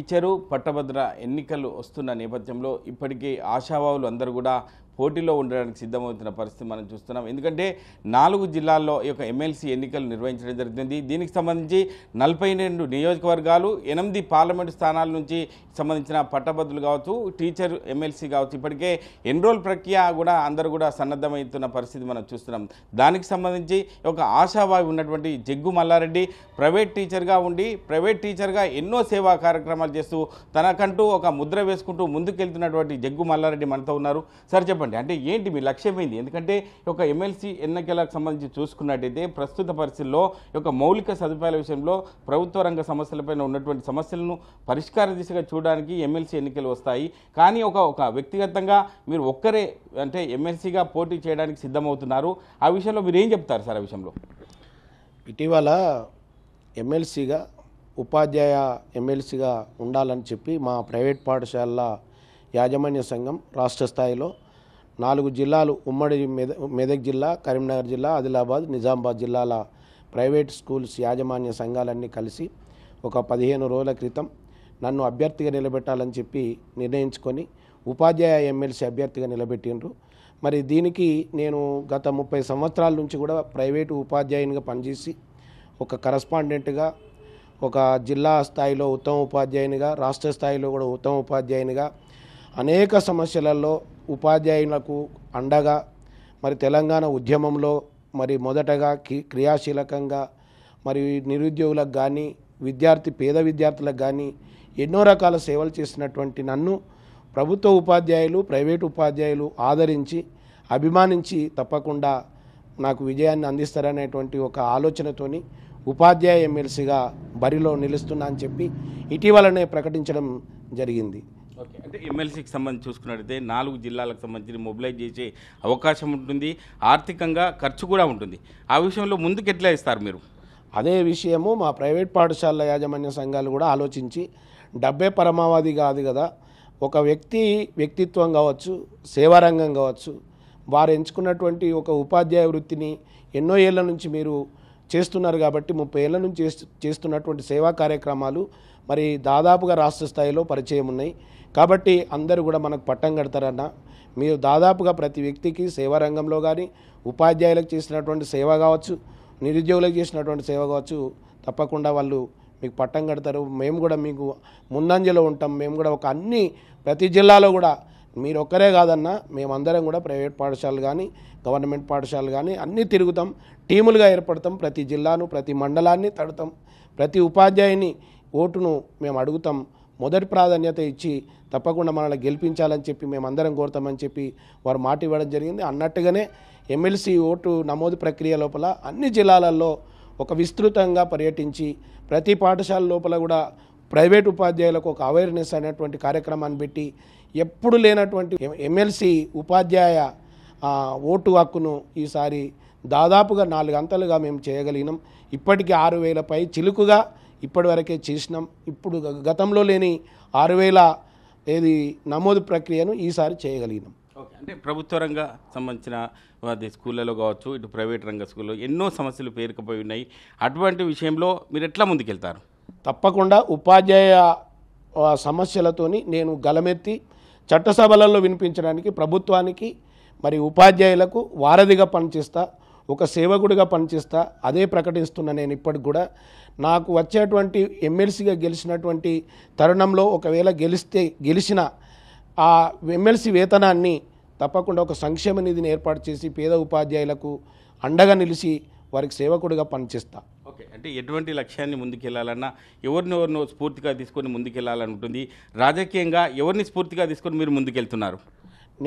Teacher పట్టభద్ర ఎన్నికలు వస్తున్న నేపథ్యంలో ఇప్పటికీ ఆశావాహులు అందరూ కూడా పోటీలో ఉండడానికి సిద్ధమవుతున్న పరిస్థితి మనం చూస్తున్నాం. ఎందుకంటే 4 జిల్లాల్లో ఈ యొక్క ఎమ్మెల్సీ ఎన్నికలు నిర్వహించడం జరుగుతుంది. దీనికి సంబంధించి 42 నియోజకవర్గాలు 8 పార్లమెంటు స్థానాల నుంచి సంబంధించిన పట్టభద్రులు కావచ్చు, టీచర్ ఎమ్మెల్సీ కావచ్చు, ఇప్పటికే ఎన్రోల్ ప్రక్రియ కూడా అందరూ కూడా సన్నద్ధమవుతున్న పరిస్థితి మనం చూస్తున్నాం. దానికి సంబంధించి ఒక ఆశావాహి ఉన్నటువంటి జగ్గు మల్లారెడ్డి ప్రైవేట్ టీచర్గా ఉండి ప్రైవేట్ టీచర్గా ఎన్నో సేవా కార్యక్రమాలు చేస్తూ తనకంటూ ఒక ముద్ర వేసుకుంటూ ముందుకెళ్తున్నటువంటి జగ్గు మల్లారెడ్డి మనతో ఉన్నారు. సార్ చెప్పండి, అంటే ఏంటి మీ లక్ష్యం ఏంది? ఎందుకంటే ఒక ఎమ్మెల్సీ ఎన్నికలకు సంబంధించి చూసుకున్నట్టయితే ప్రస్తుత పరిస్థితుల్లో ఒక మౌలిక సదుపాయాల విషయంలో ప్రభుత్వ రంగ సమస్యలపైన ఉన్నటువంటి సమస్యలను పరిష్కార దిశగా చూడడానికి ఎమ్మెల్సీ ఎన్నికలు వస్తాయి. కానీ ఒక వ్యక్తిగతంగా మీరు ఒక్కరే అంటే ఎమ్మెల్సీగా పోటీ చేయడానికి సిద్ధమవుతున్నారు. ఆ విషయంలో మీరు ఏం చెప్తారు సార్? ఆ విషయంలో ఇటీవల ఎమ్మెల్సీగా ఉపాధ్యాయ ఎమ్మెల్సీగా ఉండాలని చెప్పి మా ప్రైవేట్ పాఠశాలల యాజమాన్య సంఘం రాష్ట్ర స్థాయిలో 4 జిల్లాలు, ఉమ్మడి మెదక్ జిల్లా, కరీంనగర్ జిల్లా, ఆదిలాబాద్, నిజామాబాద్ జిల్లాల ప్రైవేట్ స్కూల్స్ యాజమాన్య సంఘాలన్నీ కలిసి ఒక 15 రోజుల క్రితం నన్ను అభ్యర్థిగా నిలబెట్టాలని చెప్పి నిర్ణయించుకొని ఉపాధ్యాయ ఎమ్మెల్సీ అభ్యర్థిగా నిలబెట్టిండ్రు. మరి దీనికి నేను గత 30 సంవత్సరాల నుంచి కూడా ప్రైవేటు ఉపాధ్యాయునిగా పనిచేసి ఒక కరస్పాండెంట్గా, ఒక జిల్లా స్థాయిలో ఉత్తమ ఉపాధ్యాయునిగా, రాష్ట్ర స్థాయిలో కూడా ఉత్తమ ఉపాధ్యాయునిగా అనేక సమస్యలలో ఉపాధ్యాయులకు అండగా, మరి తెలంగాణ ఉద్యమంలో మరి మొదటగా క్రియాశీలకంగా, మరి నిరుద్యోగులకు కానీ పేద విద్యార్థులకు కానీ ఎన్నో రకాల సేవలు చేసినటువంటి నన్ను ప్రభుత్వ ఉపాధ్యాయులు, ప్రైవేటు ఉపాధ్యాయులు ఆదరించి అభిమానించి తప్పకుండా నాకు విజయాన్ని అందిస్తారనేటువంటి ఒక ఆలోచనతోని ఉపాధ్యాయ ఎమ్మెల్సీగా బరిలో నిలుస్తున్నా అని చెప్పి ఇటీవలనే ప్రకటించడం జరిగింది. ఓకే, అంటే ఎమ్మెల్సీకి సంబంధించి చూసుకున్నట్టయితే 4 జిల్లాలకు సంబంధించి మొబిలైజ్ చేసే అవకాశం ఉంటుంది, ఆర్థికంగా ఖర్చు కూడా ఉంటుంది. ఆ విషయంలో ముందుకు ఎట్లా ఇస్తారు మీరు? అదే విషయము మా ప్రైవేట్ పాఠశాల యాజమాన్య సంఘాలు కూడా ఆలోచించి డబ్బే పరమావధి కాదు కదా, ఒక వ్యక్తిత్వం కావచ్చు, సేవారంగం కావచ్చు, వారు ఎంచుకున్నటువంటి ఒక ఉపాధ్యాయ వృత్తిని ఎన్నో ఏళ్ల నుంచి మీరు చేస్తున్నారు కాబట్టి 30 ఏళ్ల నుంచి చేస్తున్నటువంటి సేవా కార్యక్రమాలు మరి దాదాపుగా రాష్ట్ర స్థాయిలో పరిచయం ఉన్నాయి. కాబట్టి అందరూ కూడా మనకు పట్టం కడతారన్న, మీరు దాదాపుగా ప్రతి వ్యక్తికి సేవా రంగంలో కానీ ఉపాధ్యాయులకు చేసినటువంటి సేవ కావచ్చు, నిరుద్యోగులకు చేసినటువంటి సేవ కావచ్చు, తప్పకుండా వాళ్ళు మీకు పట్టం కడతారు. మేము కూడా మీకు ముందంజలో ఉంటాం. మేము కూడా ప్రతి జిల్లాలో కూడా మీరు ఒక్కరే కాదన్నా, మేమందరం కూడా ప్రైవేట్ పాఠశాలలు కానీ గవర్నమెంట్ పాఠశాలలు కానీ అన్నీ తిరుగుతాం, టీములుగా ఏర్పడతాం, ప్రతి జిల్లాను ప్రతి మండలాన్ని తడతాం, ప్రతి ఉపాధ్యాయుని ఓటును మేము అడుగుతాం, మొదటి ప్రాధాన్యత ఇచ్చి తప్పకుండా మనల్ని గెలిపించాలని చెప్పి మేమందరం కోరుతామని చెప్పి వారు మాట ఇవ్వడం జరిగింది. అన్నట్టుగానే ఎమ్మెల్సీ ఓటు నమోదు ప్రక్రియ లోపల అన్ని జిల్లాలలో ఒక విస్తృతంగా పర్యటించి ప్రతి పాఠశాల లోపల కూడా ప్రైవేట్ ఉపాధ్యాయులకు ఒక అవేర్నెస్ అనేటువంటి కార్యక్రమాన్ని పెట్టి ఎప్పుడు లేనటువంటి ఎమ్మెల్సీ ఉపాధ్యాయ ఓటు హక్కును ఈసారి దాదాపుగా 4 అంతలుగా మేము చేయగలిగినాం. ఇప్పటికీ 6,000 పై చిలుకుగా ఇప్పటి వరకే చేసినాం. ఇప్పుడు గతంలో లేని 6,000 నమోదు ప్రక్రియను ఈసారి చేయగలిగినాం. ఓకే, అంటే ప్రభుత్వ రంగ సంబంధించిన స్కూళ్ళలో కావచ్చు, ఇటు ప్రైవేట్ రంగ స్కూల్లో ఎన్నో సమస్యలు పేరుకుపోయి ఉన్నాయి. అటువంటి విషయంలో మీరు ఎట్లా ముందుకెళ్తారు? తప్పకుండా ఉపాధ్యాయ సమస్యలతోని నేను గలమెత్తి చట్టసభలలో వినిపించడానికి ప్రభుత్వానికి మరి ఉపాధ్యాయులకు వారధిగా పనిచేస్తా, ఒక సేవకుడిగా పనిచేస్తా. అదే ప్రకటిస్తున్నా నేను ఇప్పటికి కూడా. నాకు వచ్చేటువంటి ఎమ్మెల్సీగా గెలిచినటువంటి తరుణంలో ఒకవేళ గెలిచిన ఆ ఎమ్మెల్సీ వేతనాన్ని తప్పకుండా ఒక సంక్షేమ నిధిని ఏర్పాటు చేసి పేద ఉపాధ్యాయులకు అండగా నిలిచి వారికి సేవకుడిగా పనిచేస్తా. ఓకే, అంటే ఎటువంటి లక్ష్యాన్ని ముందుకెళ్లాలన్నా ఎవరినో స్ఫూర్తిగా తీసుకొని ముందుకెళ్లాలని ఉంటుంది. రాజకీయంగా ఎవరిని స్ఫూర్తిగా తీసుకొని మీరు ముందుకెళ్తున్నారు?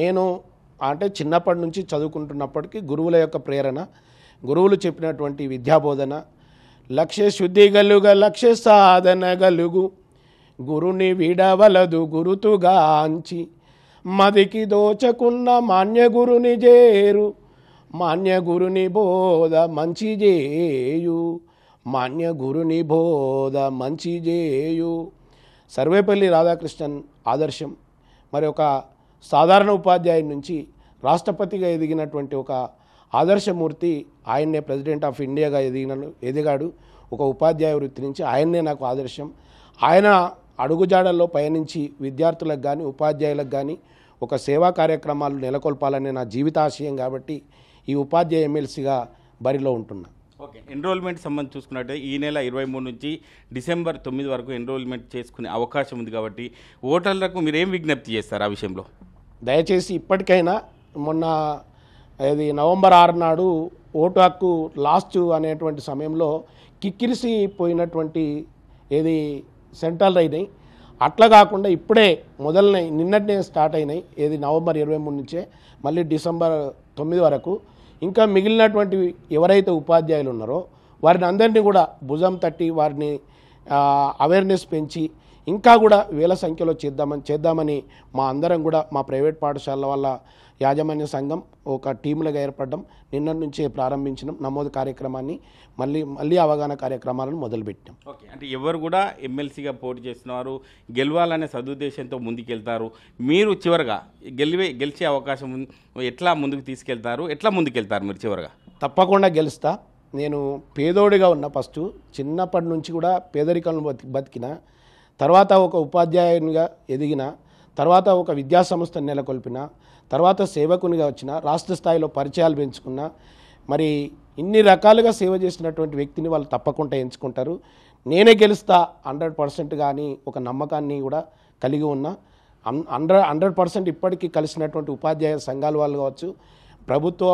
నేను అంటే చిన్నప్పటి నుంచి చదువుకుంటున్నప్పటికీ గురువుల యొక్క ప్రేరణ, గురువులు చెప్పినటువంటి విద్యాబోధన, లక్ష్య శుద్ధి గలుగ లక్ష్య సాధన గలుగు, గురుని విడవలదు గురుతుగా అంచి, మదికి దోచకున్న మాన్య గురుని చేరు, మాన్య గురుని బోధ మంచి చేయు, మాన్య గురుని బోధ మంచి చేయు. సర్వేపల్లి రాధాకృష్ణన్ ఆదర్శం. మరి ఒక సాధారణ ఉపాధ్యాయుడి నుంచి రాష్ట్రపతిగా ఎదిగినటువంటి ఒక ఆదర్శమూర్తి ఆయన్నే ప్రెసిడెంట్ ఆఫ్ ఇండియాగా ఎదిగాడు. ఒక ఉపాధ్యాయ వృత్తి నుంచి ఆయన్నే నాకు ఆదర్శం. ఆయన అడుగుజాడల్లో పయనించి విద్యార్థులకు కానీ ఉపాధ్యాయులకు కానీ ఒక సేవా కార్యక్రమాలు నెలకొల్పాలనే నా జీవితాశయం కాబట్టి ఈ ఉపాధ్యాయ ఎమ్మెల్సీగా బరిలో ఉంటున్నా. ఓకే, ఎన్రోల్మెంట్ సంబంధించి చూసుకున్నట్టే ఈ నెల 23 నుంచి డిసెంబర్ 9 వరకు ఎన్రోల్మెంట్ చేసుకునే అవకాశం ఉంది కాబట్టి ఓటర్లకు మీరు ఏం విజ్ఞప్తి చేస్తారు ఆ విషయంలో? దయచేసి ఇప్పటికైనా మొన్న ఇది నవంబర్ 6 నాడు ఓటు హక్కు లాస్ట్ అనేటువంటి సమయంలో కిక్కిరిసిపోయినటువంటి ఏది సెంట్రల్ అయినాయి, అట్లా కాకుండా ఇప్పుడే మొదలైనాయి, నిన్నటినే స్టార్ట్ అయినాయి. ఏది నవంబర్ 23 నుంచే మళ్ళీ డిసెంబర్ 9 వరకు. ఇంకా మిగిలినటువంటి ఎవరైతే ఉపాధ్యాయులు ఉన్నారో వారిని అందరినీ కూడా భుజం తట్టి వారిని అవేర్నెస్ పెంచి ఇంకా కూడా వేల సంఖ్యలో చేద్దామని మా అందరం కూడా మా ప్రైవేట్ పాఠశాలల వల్ల యాజమాన్య సంఘం ఒక టీములుగా ఏర్పడడం, నిన్న నుంచే ప్రారంభించడం నమోదు కార్యక్రమాన్ని మళ్ళీ అవగాహన కార్యక్రమాలను మొదలుపెట్టాం. ఓకే, అంటే ఎవరు కూడా ఎమ్మెల్సీగా పోటీ చేస్తున్నారు, గెలవాలనే సదుద్దేశంతో ముందుకెళ్తారు. మీరు చివరగా గెలిచే అవకాశం ఎట్లా ముందుకెళ్తారు మీరు చివరగా? తప్పకుండా గెలుస్తా. నేను పేదోడిగా ఉన్న ఫస్ట్ చిన్నప్పటి నుంచి కూడా పేదరికంలో బతికిన తర్వాత ఒక ఉపాధ్యాయునిగా ఎదిగిన తర్వాత ఒక విద్యా సంస్థను నెలకొల్పిన తర్వాత సేవకునిగా వచ్చిన రాష్ట్ర స్థాయిలో పరిచయాలు పెంచుకున్న మరి ఇన్ని రకాలుగా సేవ చేసినటువంటి వ్యక్తిని వాళ్ళు తప్పకుండా ఎంచుకుంటారు. నేనే గెలుస్తా 100% కానీ ఒక నమ్మకాన్ని కూడా కలిగి ఉన్నా. 100% ఇప్పటికీ కలిసినటువంటి ఉపాధ్యాయ సంఘాల వాళ్ళు కావచ్చు, ప్రభుత్వ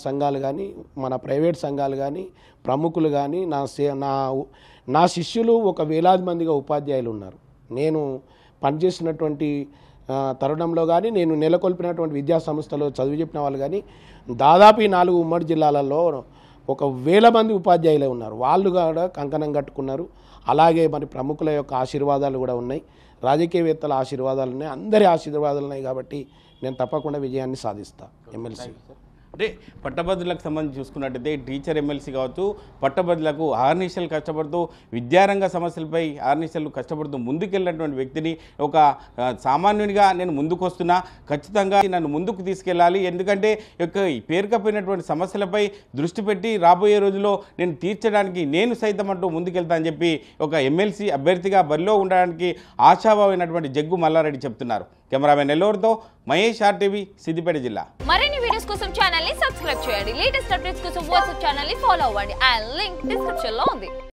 సంఘాలు కానీ మన ప్రైవేట్ సంఘాలు కానీ ప్రముఖులు కానీ నా శిష్యులు ఒక వేలాది మందిగా ఉపాధ్యాయులు ఉన్నారు. నేను పనిచేసినటువంటి తరుణంలో కానీ నేను నెలకొల్పినటువంటి విద్యా సంస్థలో చదువు చెప్పిన వాళ్ళు కానీ దాదాపు 4 ఉమ్మడి జిల్లాలలో 1,000 మంది ఉపాధ్యాయులే ఉన్నారు. వాళ్ళు కూడా కంకణం కట్టుకున్నారు. అలాగే మరి ప్రముఖుల యొక్క ఆశీర్వాదాలు కూడా ఉన్నాయి, రాజకీయవేత్తల ఆశీర్వాదాలు ఉన్నాయి, అందరి ఆశీర్వాదాలు ఉన్నాయి. కాబట్టి నేను తప్పకుండా విజయాన్ని సాధిస్తా ఎమ్మెల్సీ. అంటే పట్టభద్రులకు సంబంధించి చూసుకున్నట్టయితే టీచర్ ఎమ్మెల్సీ కావచ్చు, పట్టభద్రులకు ఆర్నిషలు కష్టపడుతూ విద్యారంగ సమస్యలపై ఆర్నిషలు కష్టపడుతూ ముందుకెళ్ళినటువంటి వ్యక్తిని ఒక సామాన్యునిగా నేను ముందుకు వస్తున్నా, ఖచ్చితంగా నన్ను ముందుకు తీసుకెళ్ళాలి, ఎందుకంటే పేరుకపోయినటువంటి సమస్యలపై దృష్టి పెట్టి రాబోయే రోజుల్లో నేను తీర్చడానికి నేను సైతం అంటూ ముందుకెళ్తా అని చెప్పి ఒక ఎమ్మెల్సీ అభ్యర్థిగా బరిలో ఉండడానికి ఆశాభావమైనటువంటి జగ్గు మల్లారెడ్డి చెప్తున్నారు. కెమెరామెన్ నెల్లూరుతో మహేష్, RTV, సిద్దిపేట జిల్లా. మరిన్ని వీడియోస్ కోసం ఛానల్ ని సబ్స్క్రైబ్ చేయండి. లేటెస్ట్ అప్డేట్స్ కోసం వాట్సాప్ ఛానల్ ని ఫాలో అవ్వండి. ఆ లింక్ డిస్క్రిప్షన్ లో ఉంది.